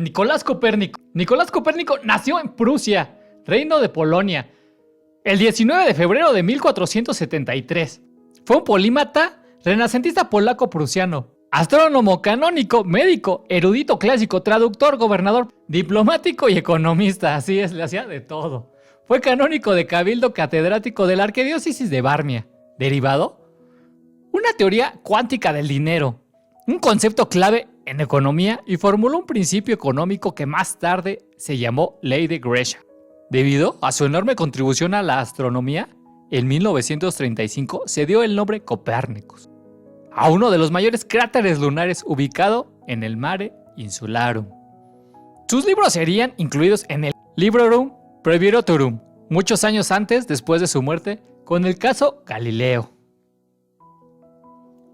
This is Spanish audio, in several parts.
Nicolás Copérnico. Nicolás Copérnico nació en Prusia, Reino de Polonia, el 19 de febrero de 1473. Fue un polímata, renacentista polaco-prusiano, astrónomo, canónico, médico, erudito clásico, traductor, gobernador, diplomático y economista. Así es, le hacía de todo. Fue canónico de cabildo catedrático de la arquidiócesis de Varmia. Derivado, una teoría cuántica del dinero, un concepto clave en economía, y formuló un principio económico que más tarde se llamó Ley de Gresham. Debido a su enorme contribución a la astronomía, en 1935 se dio el nombre Copérnicus a uno de los mayores cráteres lunares ubicado en el Mare Insularum. Sus libros serían incluidos en el Librorum Praevierorum, muchos años antes, después de su muerte, con el caso Galileo.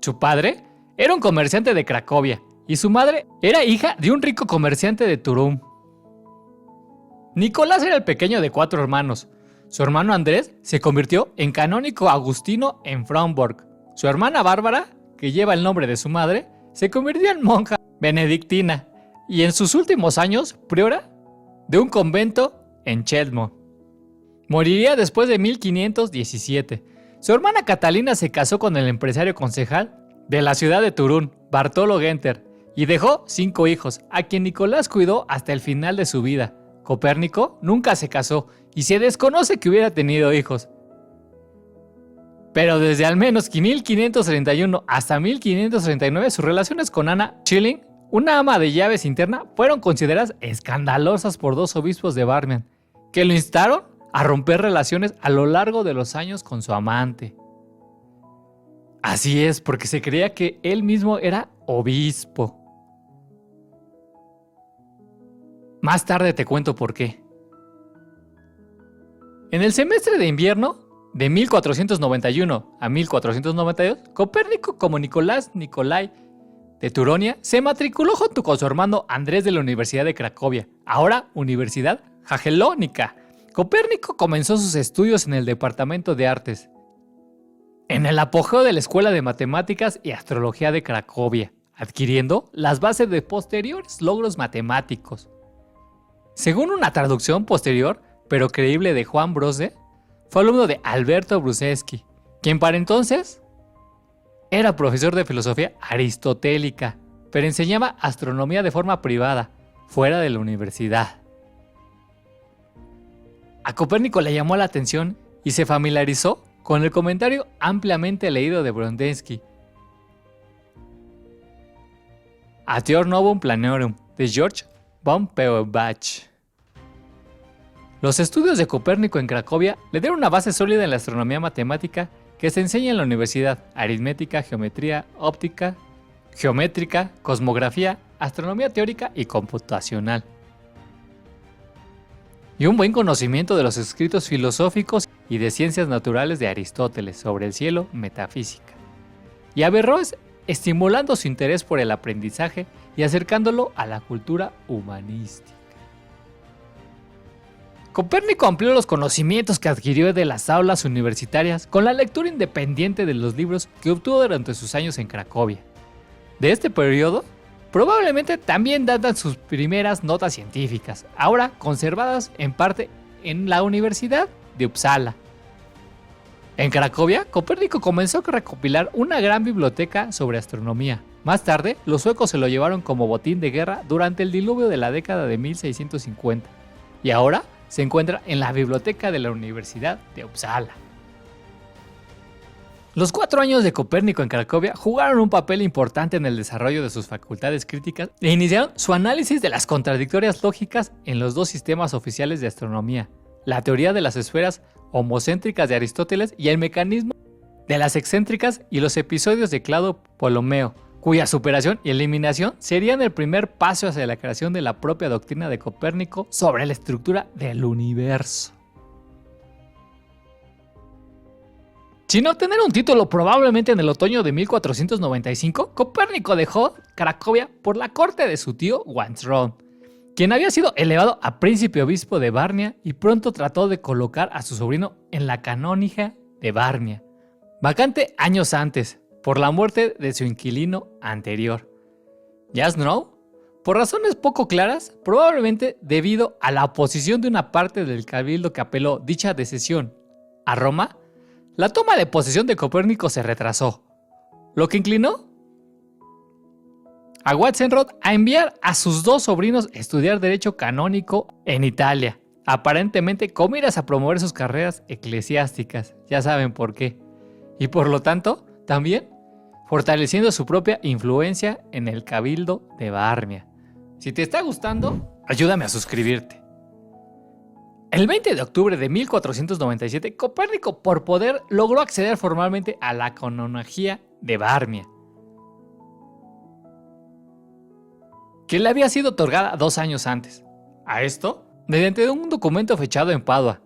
Su padre era un comerciante de Cracovia y su madre era hija de un rico comerciante de Turum. Nicolás era el pequeño de 4 hermanos. Su hermano Andrés se convirtió en canónigo agustino en Frauenburg. Su hermana Bárbara, que lleva el nombre de su madre, se convirtió en monja benedictina y en sus últimos años priora de un convento en Chelmsford. Moriría después de 1517. Su hermana Catalina se casó con el empresario concejal de la ciudad de Turún, Bartolo Genter, y dejó 5 hijos, a quien Nicolás cuidó hasta el final de su vida. Copérnico nunca se casó y se desconoce que hubiera tenido hijos. Pero desde al menos 1531 hasta 1539 sus relaciones con Ana Schilling, una ama de llaves interna, fueron consideradas escandalosas por 2 obispos de Varmia, que lo instaron a romper relaciones a lo largo de los años con su amante. Así es, porque se creía que él mismo era obispo. Más tarde te cuento por qué. En el semestre de invierno de 1491 a 1492, Copérnico, como Nicolás Nicolai de Turonia, se matriculó junto con su hermano Andrés de la Universidad de Cracovia, ahora Universidad Jagiellónica. Copérnico comenzó sus estudios en el Departamento de Artes, en el apogeo de la Escuela de Matemáticas y Astrología de Cracovia, adquiriendo las bases de posteriores logros matemáticos. Según una traducción posterior, pero creíble, de Juan Brose, fue alumno de Alberto Bruseschi, quien para entonces era profesor de filosofía aristotélica, pero enseñaba astronomía de forma privada, fuera de la universidad. A Copérnico le llamó la atención y se familiarizó con el comentario ampliamente leído de Brondensky, A Theor Novum Planeorum, de George von Feuerbach. Los estudios de Copérnico en Cracovia le dieron una base sólida en la astronomía matemática que se enseña en la universidad: aritmética, geometría, óptica, geométrica, cosmografía, astronomía teórica y computacional. Y un buen conocimiento de los escritos filosóficos y de ciencias naturales de Aristóteles sobre el cielo, metafísica. Y Averroes, estimulando su interés por el aprendizaje y acercándolo a la cultura humanística. Copérnico amplió los conocimientos que adquirió de las aulas universitarias con la lectura independiente de los libros que obtuvo durante sus años en Cracovia. De este periodo, probablemente también datan sus primeras notas científicas, ahora conservadas en parte en la Universidad de Uppsala. En Cracovia, Copérnico comenzó a recopilar una gran biblioteca sobre astronomía. Más tarde, los suecos se lo llevaron como botín de guerra durante el diluvio de la década de 1650, y ahora se encuentra en la biblioteca de la Universidad de Uppsala. Los 4 años de Copérnico en Cracovia jugaron un papel importante en el desarrollo de sus facultades críticas e iniciaron su análisis de las contradictorias lógicas en los 2 sistemas oficiales de astronomía: la teoría de las esferas homocéntricas de Aristóteles y el mecanismo de las excéntricas, y los episodios de Claudio Ptolomeo, cuya superación y eliminación serían el primer paso hacia la creación de la propia doctrina de Copérnico sobre la estructura del universo. Sin obtener un título probablemente en el otoño de 1495, Copérnico dejó Cracovia por la corte de su tío Wansron, quien había sido elevado a príncipe obispo de Varmia, y pronto trató de colocar a su sobrino en la canóniga de Varmia, vacante años antes por la muerte de su inquilino anterior. Jasnow Por razones poco claras, probablemente debido a la oposición de una parte del cabildo que apeló dicha decisión a Roma, la toma de posesión de Copérnico se retrasó, lo que inclinó a Wazenrod a enviar a sus dos sobrinos a estudiar derecho canónico en Italia, aparentemente con miras a promover sus carreras eclesiásticas, ya saben por qué, y por lo tanto también fortaleciendo su propia influencia en el cabildo de Varmia. Si te está gustando, ayúdame a suscribirte. El 20 de octubre de 1497, Copérnico, por poder, logró acceder formalmente a la canonagía de Varmia, que le había sido otorgada 2 años antes. A esto, mediante un documento fechado en Padua,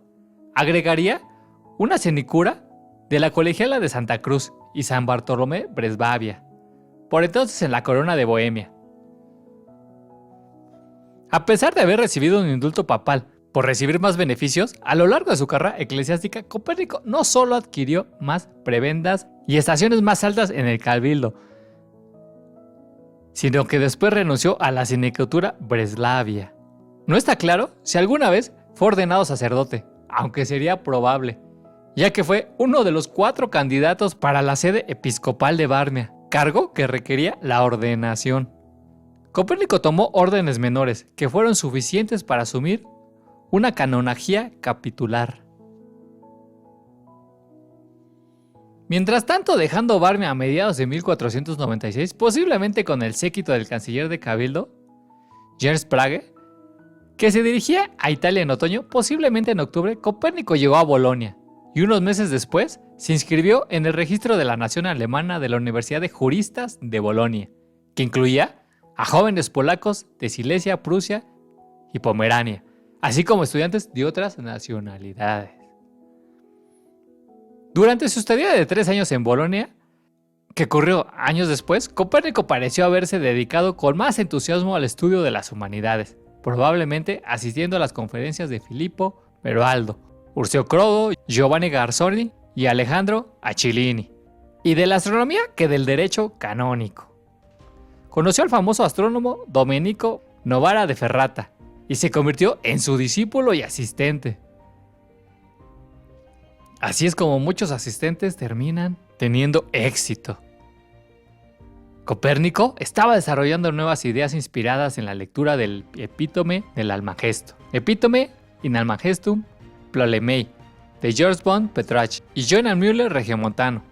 agregaría una cenicura de la Colegiala de Santa Cruz y San Bartolomé Breslavia, por entonces en la Corona de Bohemia. A pesar de haber recibido un indulto papal por recibir más beneficios, a lo largo de su carrera eclesiástica, Copérnico no solo adquirió más prebendas y estaciones más altas en el cabildo, sino que después renunció a la sinecuratura Breslavia. No está claro si alguna vez fue ordenado sacerdote, aunque sería probable, ya que fue uno de los 4 candidatos para la sede episcopal de Varmia, cargo que requería la ordenación. Copérnico tomó órdenes menores, que fueron suficientes para asumir una canonagía capitular. Mientras tanto, dejando Varmia a mediados de 1496, posiblemente con el séquito del canciller de Cabildo, Jens Prague, que se dirigía a Italia en otoño, posiblemente en octubre, Copérnico llegó a Bolonia y unos meses después se inscribió en el registro de la nación alemana de la Universidad de Juristas de Bolonia, que incluía a jóvenes polacos de Silesia, Prusia y Pomerania, así como estudiantes de otras nacionalidades. Durante su estadía de 3 años en Bolonia, que ocurrió años después, Copérnico pareció haberse dedicado con más entusiasmo al estudio de las humanidades, probablemente asistiendo a las conferencias de Filippo Meroaldo, Ursio Crodo, Giovanni Garzoni y Alejandro Achillini, y de la astronomía que del derecho canónico. Conoció al famoso astrónomo Domenico Novara de Ferrata y se convirtió en su discípulo y asistente. Así es como muchos asistentes terminan teniendo éxito. Copérnico estaba desarrollando nuevas ideas inspiradas en la lectura del Epítome del Almagesto, Epítome in Almagestum Ptolemei, de George von Petrarch y Johann Müller Regiomontano.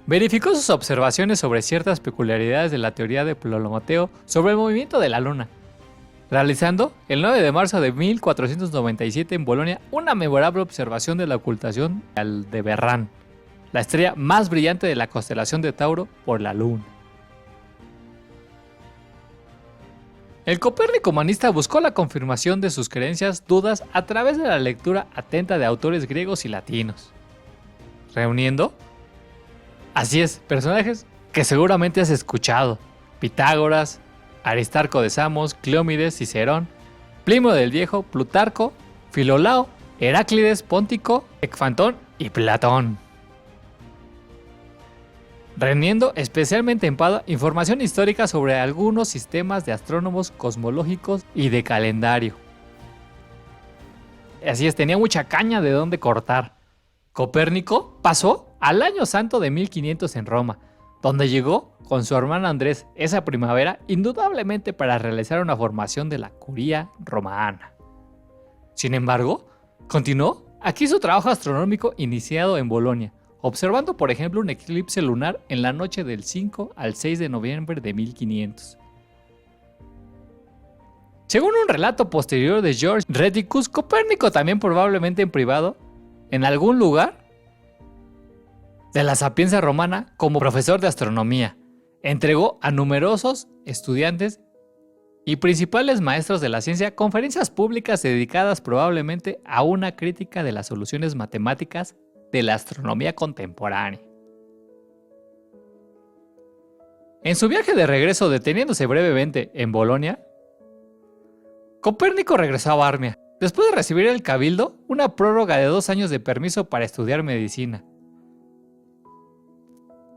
Verificó sus observaciones sobre ciertas peculiaridades de la teoría de Ptolomeo sobre el movimiento de la Luna, realizando el 9 de marzo de 1497 en Bolonia una memorable observación de la ocultación de Aldebarán, la estrella más brillante de la constelación de Tauro por la Luna. El Copérnico humanista buscó la confirmación de sus creencias dudas a través de la lectura atenta de autores griegos y latinos, reuniendo, así es, personajes que seguramente has escuchado: Pitágoras, Aristarco de Samos, Cleómenes, Cicerón, Plinio del Viejo, Plutarco, Filolao, Heráclides, Póntico, Ecfantón y Platón. Reuniendo especialmente en Padua información histórica sobre algunos sistemas de astrónomos cosmológicos y de calendario. Así es, tenía mucha caña de dónde cortar. Copérnico pasó al año santo de 1500 en Roma, donde llegó con su hermano Andrés esa primavera, indudablemente para realizar una formación de la curía romana. Sin embargo, continuó aquí su trabajo astronómico iniciado en Bolonia, observando por ejemplo un eclipse lunar en la noche del 5 al 6 de noviembre de 1500. Según un relato posterior de George Redicus, Copérnico también probablemente en privado, en algún lugar de la Sapienza romana como profesor de astronomía, entregó a numerosos estudiantes y principales maestros de la ciencia conferencias públicas dedicadas probablemente a una crítica de las soluciones matemáticas de la astronomía contemporánea. En su viaje de regreso, deteniéndose brevemente en Bolonia, Copérnico regresó a Varmia, después de recibir del Cabildo una prórroga de 2 años de permiso para estudiar medicina.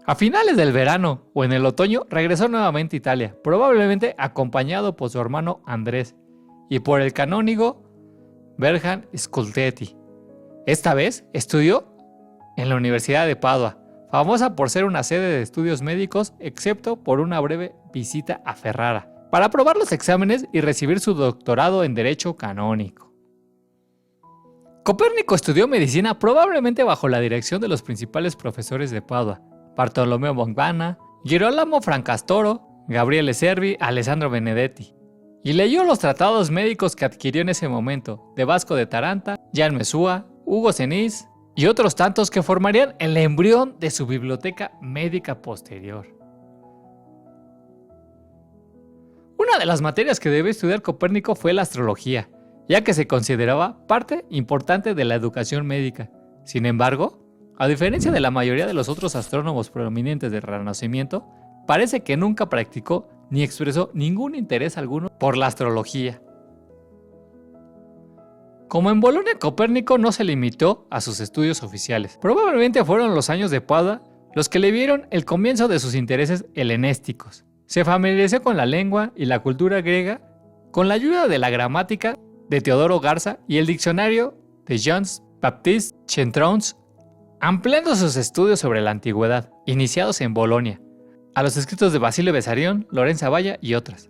A finales del verano o en el otoño regresó nuevamente a Italia, probablemente acompañado por su hermano Andrés y por el canónigo Berhan Scultetti. Esta vez estudió en la Universidad de Padua, famosa por ser una sede de estudios médicos, excepto por una breve visita a Ferrara, para aprobar los exámenes y recibir su doctorado en Derecho Canónico. Copérnico estudió medicina probablemente bajo la dirección de los principales profesores de Padua, Bartolomeo Bonvana, Girolamo Francastoro, Gabriele Servi, Alessandro Benedetti, y leyó los tratados médicos que adquirió en ese momento de Vasco de Taranta, Jan Mesúa, Hugo Ceniz y otros tantos que formarían el embrión de su biblioteca médica posterior. Una de las materias que debe estudiar Copérnico fue la astrología, ya que se consideraba parte importante de la educación médica. Sin embargo, a diferencia de la mayoría de los otros astrónomos prominentes del Renacimiento, parece que nunca practicó ni expresó ningún interés alguno por la astrología. Como en Bolonia, Copérnico no se limitó a sus estudios oficiales. Probablemente fueron los años de Padua los que le vieron el comienzo de sus intereses helenísticos. Se familiarizó con la lengua y la cultura griega con la ayuda de la gramática de Teodoro Garza y el diccionario de Jean-Baptiste Centrons, ampliando sus estudios sobre la antigüedad, iniciados en Bolonia, a los escritos de Basilio Bessarion, Lorenzo Valla y otras.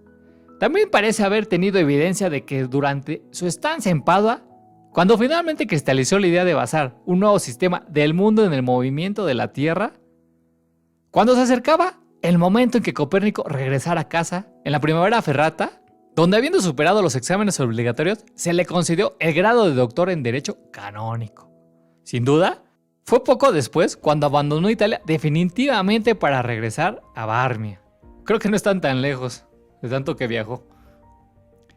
También parece haber tenido evidencia de que durante su estancia en Padua, cuando finalmente cristalizó la idea de basar un nuevo sistema del mundo en el movimiento de la Tierra, cuando se acercaba el momento en que Copérnico regresara a casa, en la primavera ferrata, donde habiendo superado los exámenes obligatorios, se le concedió el grado de doctor en Derecho Canónico. Sin duda, fue poco después cuando abandonó Italia definitivamente para regresar a Varmia. Creo que no están tan lejos, de tanto que viajó.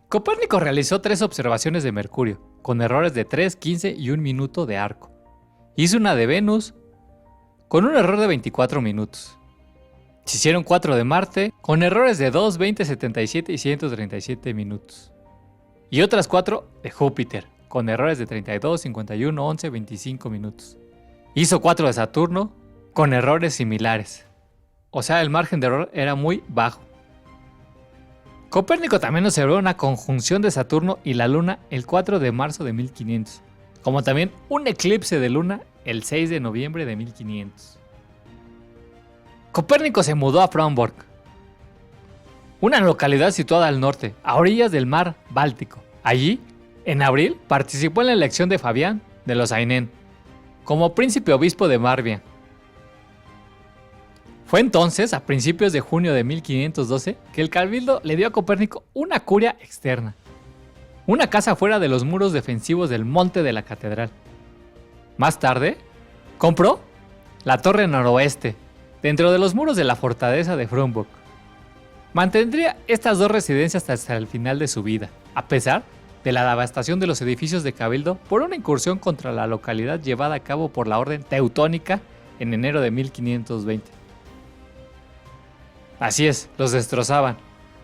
Copérnico realizó 3 observaciones de Mercurio, con errores de 3, 15 y 1 minuto de arco. Hizo una de Venus, con un error de 24 minutos. Se hicieron 4 de Marte, con errores de 2, 20, 77 y 137 minutos. Y otras 4 de Júpiter, con errores de 32, 51, 11, 25 minutos. Hizo 4 de Saturno, con errores similares. O sea, el margen de error era muy bajo. Copérnico también observó una conjunción de Saturno y la Luna el 4 de marzo de 1500, como también un eclipse de Luna el 6 de noviembre de 1500. Copérnico se mudó a Frauenburg, una localidad situada al norte, a orillas del mar Báltico. Allí, en abril, participó en la elección de Fabián de los Ainén como príncipe obispo de Varmia. Fue entonces, a principios de junio de 1512, que el cabildo le dio a Copérnico una curia externa, una casa fuera de los muros defensivos del monte de la catedral. Más tarde, compró la torre noroeste, dentro de los muros de la fortaleza de Frauenburg. Mantendría estas 2 residencias hasta el final de su vida, a pesar de la devastación de los edificios de cabildo por una incursión contra la localidad llevada a cabo por la orden teutónica en enero de 1520. Así es, los destrozaban,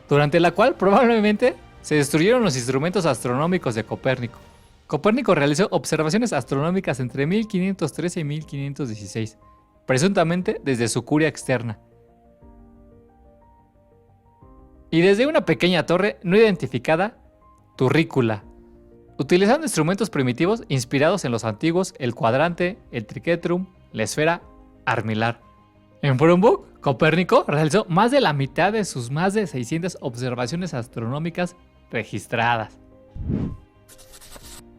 durante la cual probablemente se destruyeron los instrumentos astronómicos de Copérnico. Copérnico realizó observaciones astronómicas entre 1513 y 1516, presuntamente desde su curia externa, y desde una pequeña torre no identificada, Turrícula, utilizando instrumentos primitivos inspirados en los antiguos, el cuadrante, el triquetrum, la esfera armilar. En Frauenburg, Copérnico realizó más de la mitad de sus más de 600 observaciones astronómicas registradas.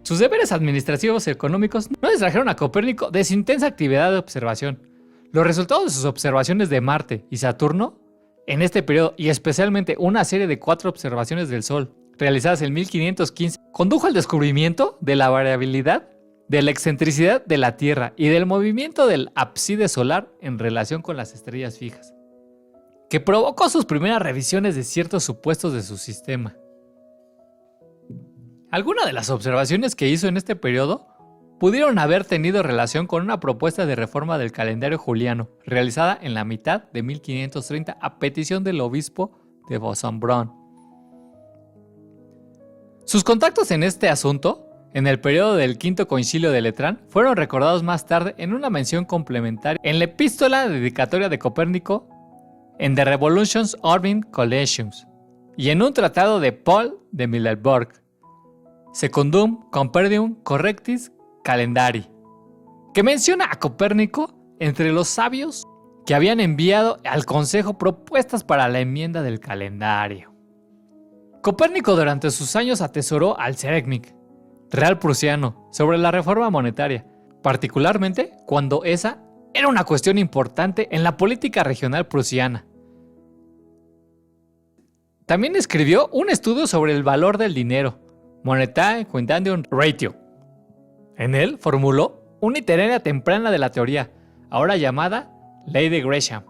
Sus deberes administrativos y económicos no distrajeron a Copérnico de su intensa actividad de observación. Los resultados de sus observaciones de Marte y Saturno en este periodo, y especialmente una serie de 4 observaciones del Sol realizadas en 1515, condujo al descubrimiento de la variabilidad, de la excentricidad de la Tierra y del movimiento del ábside solar en relación con las estrellas fijas, que provocó sus primeras revisiones de ciertos supuestos de su sistema. Algunas de las observaciones que hizo en este periodo pudieron haber tenido relación con una propuesta de reforma del calendario juliano, realizada en la mitad de 1530 a petición del obispo de Besançon. Sus contactos en este asunto en el periodo del Quinto Concilio de Letrán, fueron recordados más tarde en una mención complementaria en la epístola dedicatoria de Copérnico en The Revolutions Orbis Coelestium y en un tratado de Paul de Mileburg, Secundum Compendium Correctis Calendari, que menciona a Copérnico entre los sabios que habían enviado al Consejo propuestas para la enmienda del calendario. Copérnico durante sus años atesoró al Seregmic real prusiano sobre la reforma monetaria, particularmente cuando esa era una cuestión importante en la política regional prusiana. También escribió un estudio sobre el valor del dinero, Monetae Quintantium Ratio. En él formuló una iteraria temprana de la teoría, ahora llamada Ley de Gresham,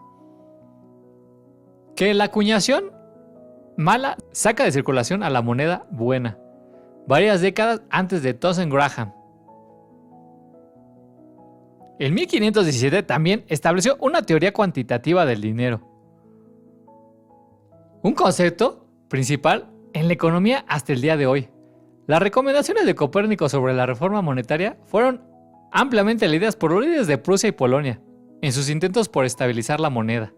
que la acuñación mala saca de circulación a la moneda buena, varias décadas antes de Tozen Graham. En 1517 también estableció una teoría cuantitativa del dinero, un concepto principal en la economía hasta el día de hoy. Las recomendaciones de Copérnico sobre la reforma monetaria fueron ampliamente leídas por los líderes de Prusia y Polonia en sus intentos por estabilizar la moneda.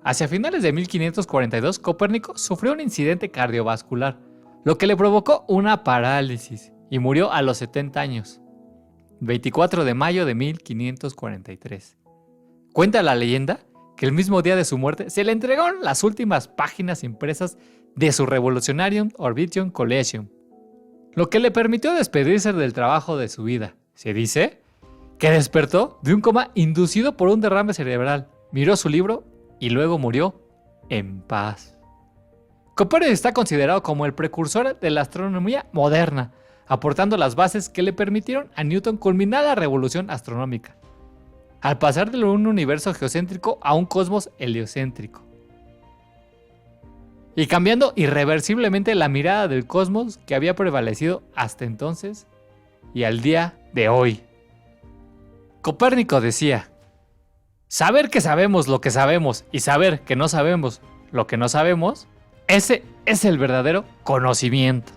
Hacia finales de 1542, Copérnico sufrió un incidente cardiovascular, lo que le provocó una parálisis y murió a los 70 años, 24 de mayo de 1543. Cuenta la leyenda que el mismo día de su muerte se le entregaron las últimas páginas impresas de su Revolutionarium Orbitium Coelestium, lo que le permitió despedirse del trabajo de su vida. Se dice que despertó de un coma inducido por un derrame cerebral, miró su libro y luego murió en paz. Copérnico está considerado como el precursor de la astronomía moderna, aportando las bases que le permitieron a Newton culminar la revolución astronómica, al pasar de un universo geocéntrico a un cosmos heliocéntrico, y cambiando irreversiblemente la mirada del cosmos que había prevalecido hasta entonces y al día de hoy. Copérnico decía: saber que sabemos lo que sabemos y saber que no sabemos lo que no sabemos, ese es el verdadero conocimiento.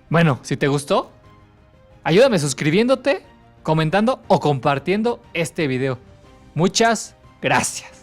Bueno, si te gustó, ayúdame suscribiéndote, comentando o compartiendo este video. Muchas gracias.